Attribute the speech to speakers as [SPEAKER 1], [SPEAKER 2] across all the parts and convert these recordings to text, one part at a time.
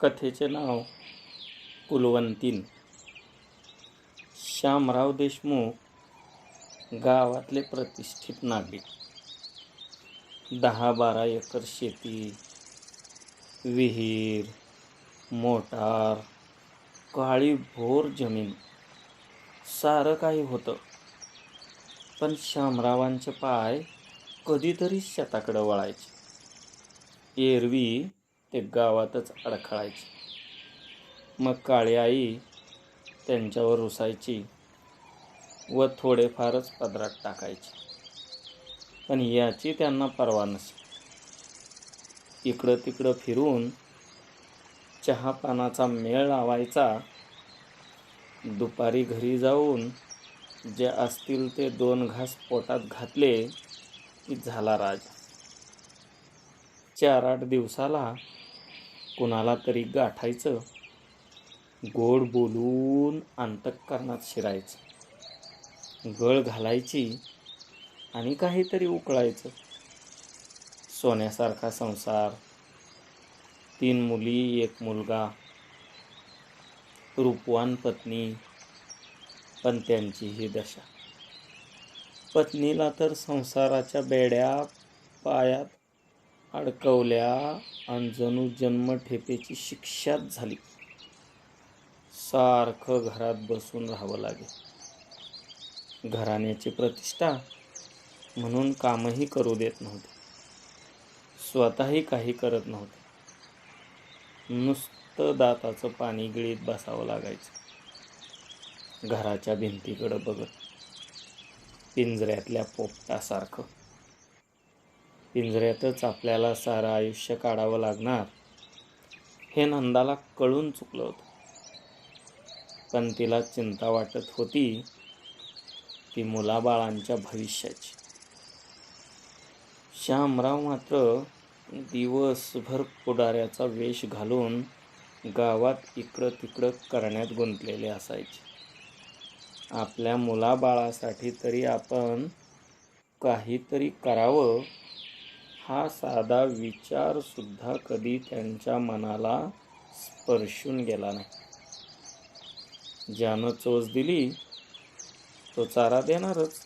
[SPEAKER 1] कथेचे नाव कुलवंतीन. श्यामराव देशमुख गावातले प्रतिष्ठित नागरिक. 10-12 एकर शेती, विहीर, मोटार, काळीभोर जमीन, सारं काही होतं. पण श्यामरावांचे पाय कधीतरी शेताकडे वळायचे. एरवी ते गावातच अडखळायचे. मग काळी आई त्यांच्यावर रुसायची व थोडेफारच पदरात टाकायची. पण याची त्यांना पर्वा नसे. इकडं तिकडं फिरून चहापानाचा मेळ लावायचा. दुपारी घरी जाऊन जे असतील ते 2 घास पोटात घातले की झाला राजा. 4-8 दिवसाला कुणाला तरी गाठायचं, गोड बोलून अंतःकरणात शिरायचं, गळ घालायची आणि काहीतरी उकळायचं. सोन्यासारखा संसार, 3 मुली 1 मुलगा, रूपवान पत्नी. पण त्यांची ही दशा. पत्नीला तर संसाराच्या बेड्या पायात अडकवल्या आणि जणू जन्मठेपेची शिक्षाच झाली. सारखं घरात बसून राहावं लागे. घराण्याची प्रतिष्ठा म्हणून कामही करू देत नव्हते. स्वतःही काही करत नव्हते. नुसतं दाताचं पाणी गिळीत बसावं लागायचं. घराच्या भिंतीकडं बघत, पिंजऱ्यातल्या पोपटासारखं. पिंजऱ्यातच आपल्याला सारं आयुष्य काढावं लागणार हे नंदाला कळून चुकलं होतं. पण तिला चिंता वाटत होती ती मुलाबाळांच्या भविष्याची. श्यामराव मात्र दिवसभर पुढाऱ्याचा वेश घालून गावात इकडं तिकडं करण्यात गुंतलेले असायचे. आपल्या मुलाबाळासाठी तरी आपण काहीतरी करावं हा साधा विचारसुद्धा कधी त्यांच्या मनाला स्पर्शून गेला नाही. ज्यानं चोच दिली तो चारा देणारच.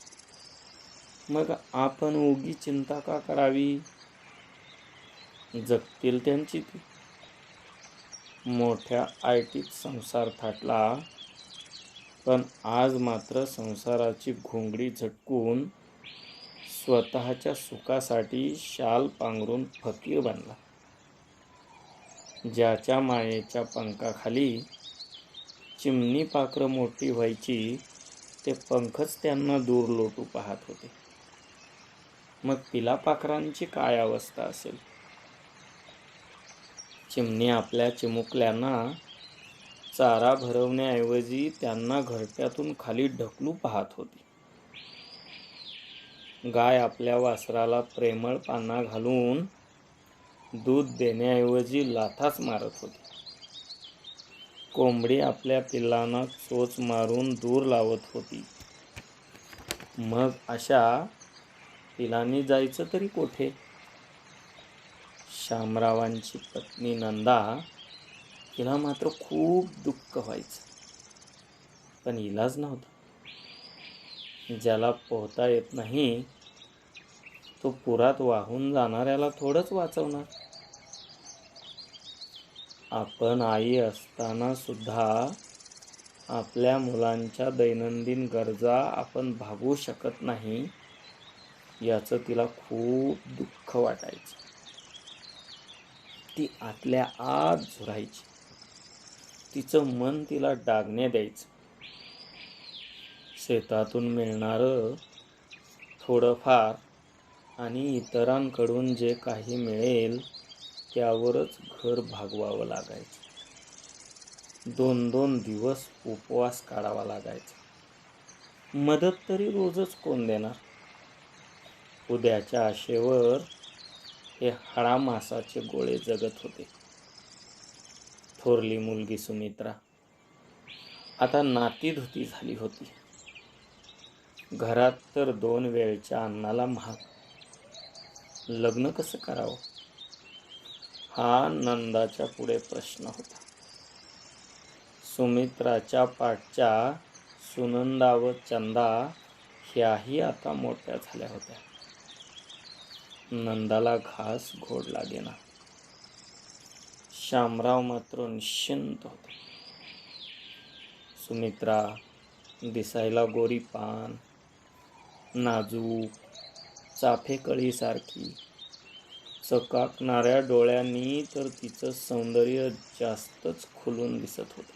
[SPEAKER 1] मग आपण उगी चिंता का करावी? जगतील त्यांची ती. मोठ्या आयटीत संसार थाटला, पण आज मात्र संसाराची घोंगडी झटकून स्वतःच्या सुखासाठी शाल पांघरून फकीर बनला. ज्याच्या मायेच्या पंखाखाली चिमणी पाखरं मोठी व्हायची ते पंखच त्यांना दूर लोटू पाहत होते. मग पिला पाखरांची काय अवस्था असेल? चिमणी आपल्या चिमुकल्यांना चारा भरवण्याऐवजी त्यांना घरट्यातून खाली ढकलू पाहत होती. गाय आपल्या वासराला प्रेमळ पाना घालून दूध देण्याऐवजी लाथाच मारत होती. कोंबडी आपल्या पिल्लांना चोच मारून दूर लावत होती. मग अशा पिलांनी जायचं तरी कोठे? श्यामरावांची पत्नी नंदा, तिला मात्र खूप दुःख व्हायचं. पण इलाज नव्हता. ज्याला पोहता येत नाही तो पुरात वाहून जाणाऱ्याला थोडंच वाचवणार. आपण आई असताना सुद्धा आपल्या मुलांच्या दैनंदिन गरजा आपण भागवू शकत नाही याचं तिला खूप दुःख वाटायचं. ती आतल्या आत झुरायची. तिचं मन तिला डागणे द्यायचं. शेतातून मिळणारं थोडंफार आणि इतरांकडून जे काही मिळेल त्यावरच घर भागवावं लागायचं. 2-2 दिवस उपवास काढावा लागायचा. मदत तरी रोजच कोण देणार? उद्याच्या आशेवर हे हाडामासाचे गोळे जगत होते. थोरली मुलगी सुमित्रा आता नातीधुती झाली होती. घरात तर 2 वेळच्या अन्नाला महाग. लग्न कसं करावं हा नंदाच्या पुढे प्रश्न होता. सुमित्राच्या पाठच्या सुनंदा व चंदा ह्याही आता मोठ्या झाल्या होत्या. नंदाला घास घोड लागेना. शामराव मात्र निश्चिंत होते. सुमित्रा दिसायला गोरी पान, नाजूक, चाफेकळीसारखी, चकाकणाऱ्या डोळ्यांनी तर तिचं सौंदर्य जास्तच खुलून दिसत होतं.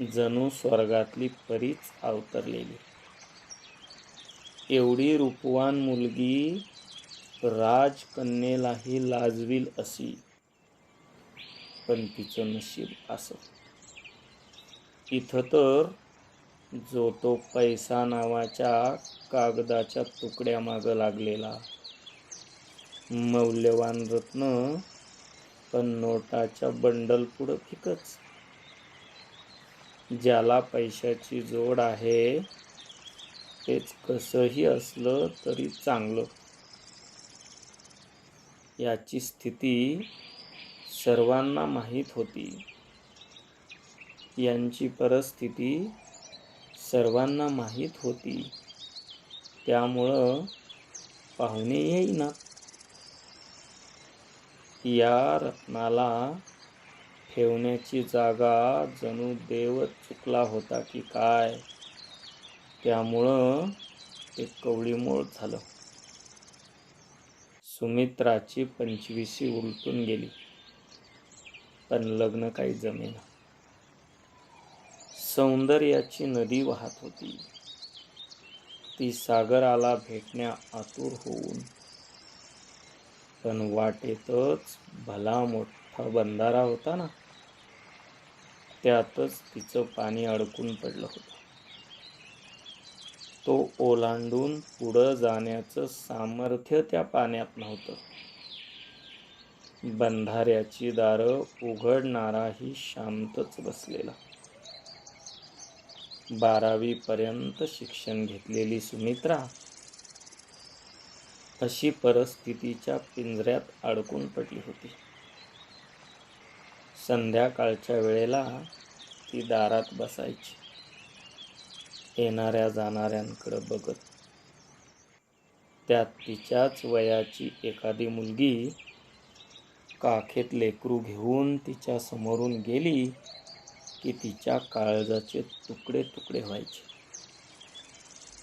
[SPEAKER 1] जणू स्वर्गातली परीच अवतरलेली. एवढी रूपवान मुलगी राजकन्येलाही लाजवील अशी, पण तिचं नशीब असं. इथं तर जो तो पैसा नावाच्या कागदाच्या तुकड्यामागं लागलेला, मौल्यवान रत्न पण नोटाच्या बंडल पुढं फिकच. ज्याला पैशाची जोड आहे तेच कसंही असलं तरी चांगलं, याची स्थिती सर्वांना माहीत होती. यांची परिस्थिती सर्वांना माहीत होती. त्यामुळं पाहुणे येईनात. या रत्नाला ठेवण्याची जागा जणू देवच चुकला होता की काय, त्यामुळं ते कवडीमोल झालं. सुमित्राची 25वी उलटून गेली, पण लग्न काही जमेना. सौंदर्याची नदी वाहत होती. ती सागराला भेटण्या आतुर होऊन, पण वाटेतच भला मोठा बंधारा होता ना, त्यातच तिचं पाणी अडकून पडलं होतं. तो ओलांडून पुढं जाण्याचं सामर्थ्य त्या पाण्यात नव्हतं. बंधाऱ्याची दारं उघडणाराही शांतच बसलेला. 12वी पर्यंत शिक्षण घेतलेली सुमित्रा अशी परिस्थितीच्या पिंजऱ्यात अडकून पडली होती. संध्याकाळच्या वेळेला ती दारात बसायची, येणाऱ्या जाणाऱ्यांकडे बघत. त्यात तिच्याच वयाची एखादी मुलगी काखेत लेकरू घेऊन तिच्या समोरून गेली की तिच्या काळजाचे तुकडे तुकडे व्हायचे.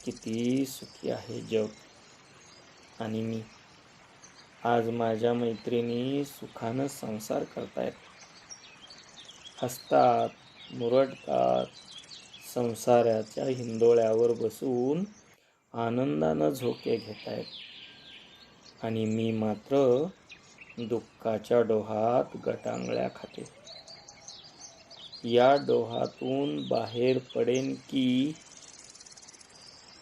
[SPEAKER 1] किती सुखी आहे जग आणि मी. आज माझ्या मैत्रिणी सुखानं संसार करतायत, हसतात, मुरडतात, संसाराच्या हिंदोळ्यावर बसून आनंदानं झोके घेतायत, आणि मी मात्र दुःखाच्या डोहात गटांगळ्या खाते. या डोहातून बाहेर पडेन की,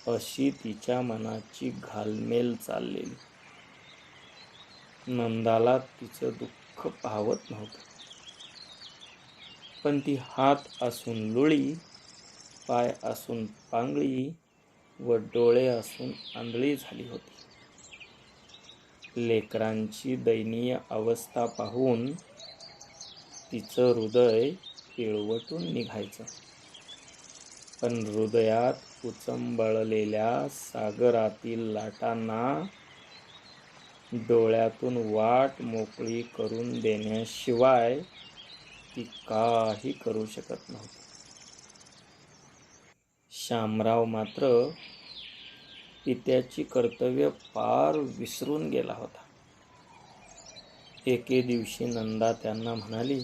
[SPEAKER 1] अशी तिच्या मनाची घालमेल चाललेली. नंदाला तिचं दुःख पाहवत नव्हतं, पण ती हात असून लुळी, पाय असून पांगळी व डोळे असून आंधळी झाली होती. लेकरांची दयनीय अवस्था पाहून तिचं हृदय पिळवटून निघायचं, पण हृदयात उचंबळलेल्या सागरातील लाटांना डोळ्यातून वाट मोकळी करून देण्याशिवाय ती काही करू शकत नव्हती. शामराव मात्र पित्याची कर्तव्य पार विसरून गेला होता. एके दिवशी नंदा त्यांना म्हणाली,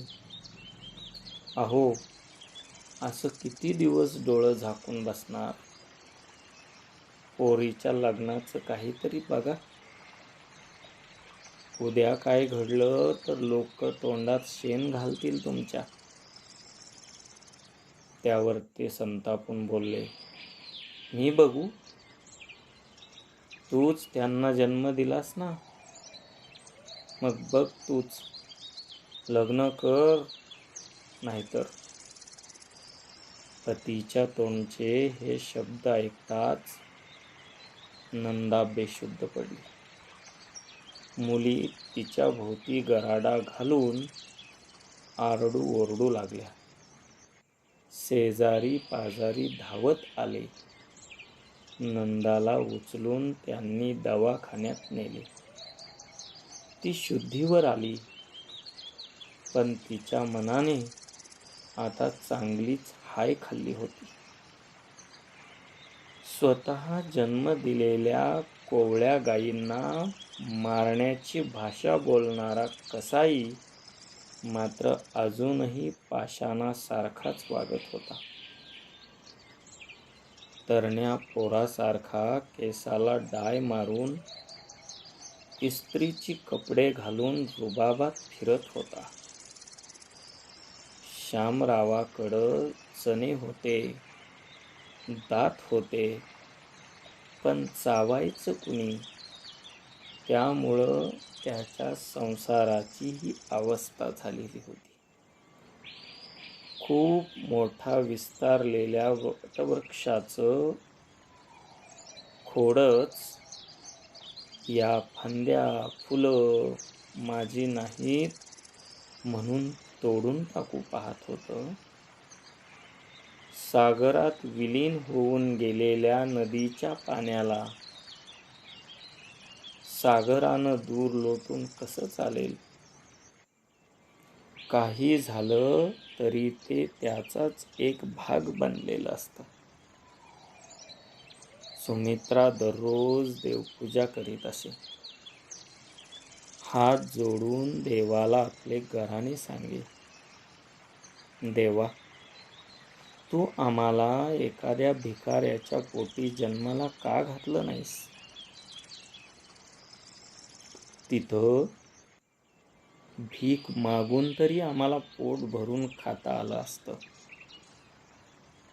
[SPEAKER 1] अहो, असं किती दिवस डोळं झाकून बसणार? पोरीच्या लग्नाचं काहीतरी बघा. उद्या काय घडलं तर लोक तोंडात शेण घालतील तुमच्या. त्यावर ते संतापून बोलले, मी बघू? तूच त्यांना जन्म दिलास ना, मग बघ तूच, लग्न कर. नाहीतर. पतीच्या तोंडचे हे शब्द ऐकताच नंदा बेशुद्ध पडली. मुली तिच्या भोवती गराडा घालून आरडू ओरडू लागल्या. शेजारी पाजारी धावत आले. नंदाला उचलून त्यांनी दवाखान्यात नेले. ती शुद्धीवर आली, पण तिच्या मनाने आता चांगलीच हाय खाल्ली होती. स्वतः जन्म दिलेल्या कोवळ्या गायींना मारण्याची भाषा बोलणारा कसाई मात्र अजूनही पाषाणासारखाच वागत होता. तरण्या पोरासारखा केसाला डाय मारून इस्त्रीची कपडे घालून रुबाबात फिरत होता. शामरावाकडं चणे होते, दात होते, पण चावायचं कुणी? त्यामुळं त्याच्या संसाराची ही अवस्था झालेली होती. खूप मोठा विस्तारलेल्या वटवृक्षाचं खोडच या फांद्या फुलं माझी नाहीत म्हणून तोडून टाकू पाहत होतं. सागरात विलीन होऊन गेलेल्या नदीच्या पाण्याला सागरानं दूर लोटून कसं चालेल? काही झालं तरी ते त्याचाच एक भाग बनलेलं असतं. सुमित्रा दररोज देवपूजा करीत असे. हात जोडून देवाला आपले गाऱ्हाणे सांगे. देवा, तू आम्हाला एखाद्या भिकाऱ्याच्या पोटी जन्माला का घातलं नाहीस? तिथं भीक मागून तरी आम्हाला पोट भरून खाता आलं असतं.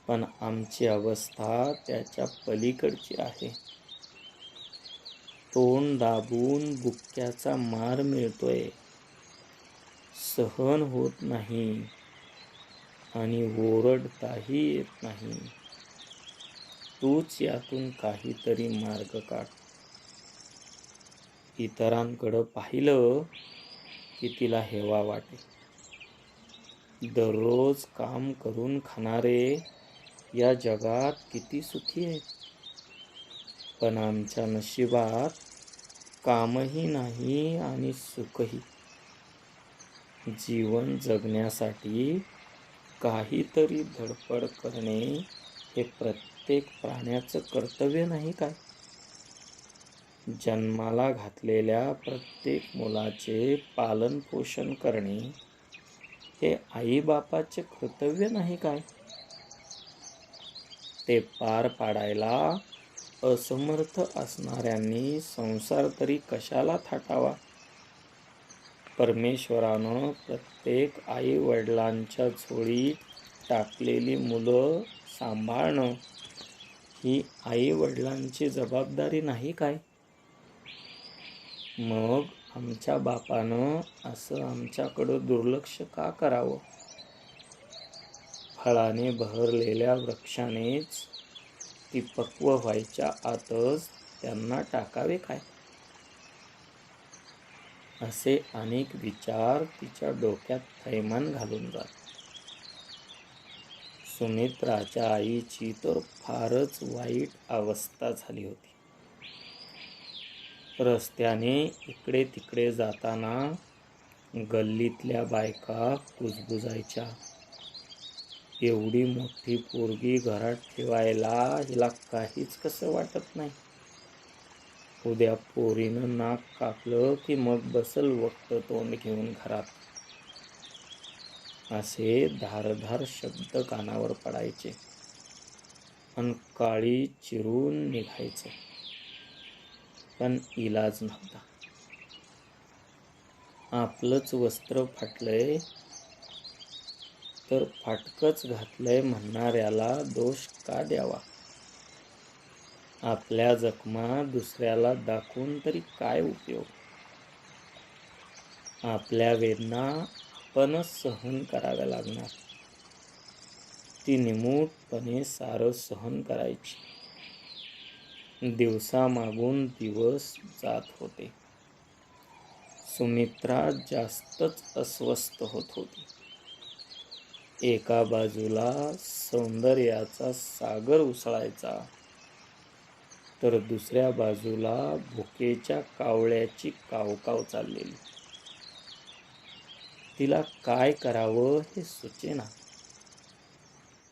[SPEAKER 1] पण आमची अवस्था त्याच्या पलीकडची आहे. तोंड दाबून बुक्क्याचा मार मिळतोय, सहन होत नाही आणि ओरडताही येत नाही. तूच यातून काहीतरी मार्ग काढ. इतरांकडं पाहिलं की तिला हेवा वाटे. दररोज काम करून खाणारे या जगात किती सुखी आहेत. पण आमच्या नशिबात कामही नाही आणि सुखही. जीवन जगण्यासाठी काहीतरी धडपड करणे हे प्रत्येक प्राण्याचं कर्तव्य नाही काय? जन्माला घातलेल्या प्रत्येक मुलाचे पालन पोषण करणे हे आईबापाचे कर्तव्य नाही काय? ते पार पाडायला असमर्थ असणाऱ्यांनी संसार तरी कशाला थाटावा? परमेश्वरानं प्रत्येक आई वडिलांच्या झोळीत टाकलेली मुलं सांभाळणं ही आई वडिलांची जबाबदारी नाही काय? मग आमच्या बापानं असं आमच्याकडं दुर्लक्ष का करावं? फळाने बहरलेल्या वृक्षानेच ती पक्व व्हायच्या आतच त्यांना टाकावे काय? असे अनेक विचार तिच्या डोक्यात थैमान घालून जात. सुमित्राच्या आईची तर फारच वाईट अवस्था झाली होती. रस्त्याने इकडे तिकडे जाताना गल्लीतल्या बायका कुजबुजायच्या, एवढी मोठी पोरगी घरात ठेवायला हिला काहीच कसं वाटत नाही. उद्या पोरीनं नाक कापलं की मग बसल वक्त तोंड घेऊन घरात. असे धारधार शब्द कानावर पडायचे आणि काळी चिरून निघायचं. पण इलाज नव्हता. आपलंच वस्त्र फाटलंय तर फाटकच घातलंय म्हणणाऱ्याला दोष का द्यावा? आपल्या जखमा दुसऱ्याला दाखवून तरी काय उपयोग? आपल्या वेदना आपणच सहन कराव्या लागणार. ती निमूटपणे सारं सहन करायची. दिवसामागून दिवस जात होते. सुमित्रा जास्तच अस्वस्थ होत होती. एका बाजूला सौंदर्याचा सागर उसळायचा, तर दुसऱ्या बाजूला भुकेच्या कावळ्याची कावकाव चाललेली. तिला काय करावं हे सुचेना.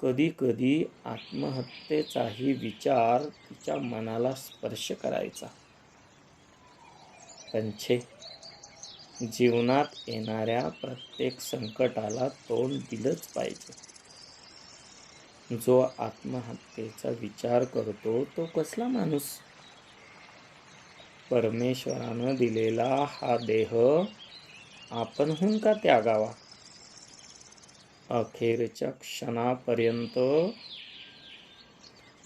[SPEAKER 1] कधी कधी आत्महत्येचाही विचार तिच्या मनाला स्पर्श करायचा. पण छे, जीवनात येणाऱ्या प्रत्येक संकटाला तोंड दिलंच पाहिजे. जो आत्महत्येचा विचार करतो तो कसला माणूस? परमेश्वरानं दिलेला हा देह आपणहून का त्यागावा? अखेरच्या क्षणापर्यंत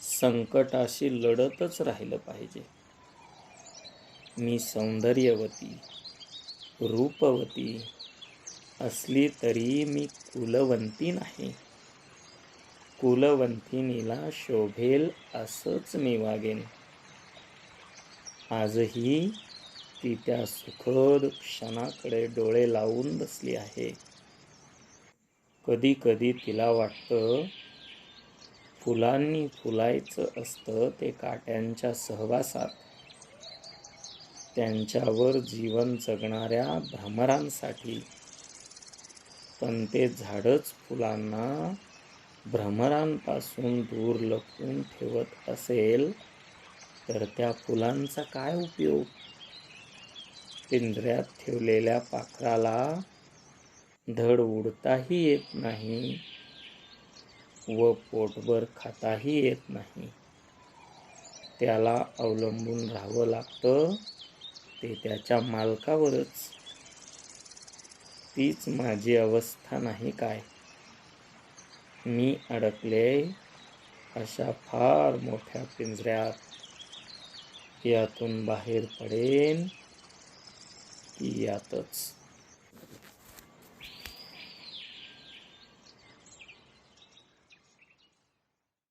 [SPEAKER 1] संकटाशी लढतच राहिलं पाहिजे. मी सौंदर्यवती, रूपवती असली तरी मी कुलवंती नाही. कुलवंतिनीला शोभेल असंच मी वागेन. आजही ती त्या सुखद क्षणाकडे डोळे लावून बसली आहे. कधी कधी तिला वाटतं, फुलांनी फुलायचं असतं ते काट्यांच्या सहवासात. त्यांच्यावर जीवन जगणाऱ्या भ्रमरांसाठी. पण ते झाडच फुलांना भ्रमरांपासून दूर लपवून ठेवत असेल तर त्या फुलांचा काय उपयोग? पिंजऱ्यात ठेवलेल्या पाखराला धड उडताही येत नाही व पोटभर खाताही येत नाही. त्याला अवलंबून राहावं लागतं ते त्याच्या मालकावरच. तीच माझी अवस्था नाही काय? मी अडकले अशा फार मोठ्या पिंजऱ्यात. यातून बाहेर पडेन की यातच.